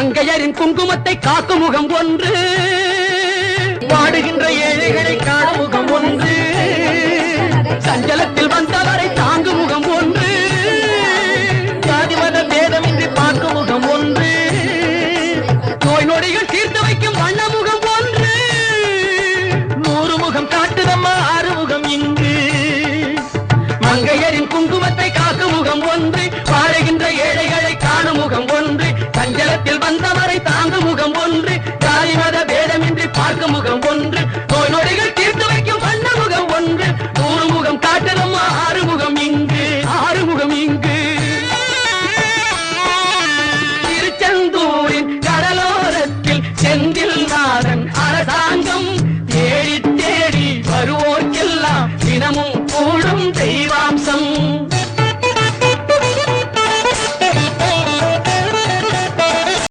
மங்கையரின் குங்குமத்தை காக்கும் முகம் ஒன்று, வாடுகின்ற ஏழைகளை காணும் முகம் ஒன்று, சஞ்சலத்தில் வந்தவரை தாங்கும் முகம் ஒன்று, ஜாதி மத பேதமின்றி பார்க்கும் முகம் ஒன்று, நோய் நொடிகள் தீர்த்து வைக்கும் வண்ண முகம் ஒன்று, 100 முகம் காட்டுதம்மா ஆறுமுகம் இங்கு. மங்கையரின் குங்குமத்தை காக்கும் முகம் ஒன்று, வாழுகின்ற ஏழைகளை காணும் முகம் ஒன்று, சஞ்சலத்தில் வந்தவரை தாங்கும் முகம் ஒன்று,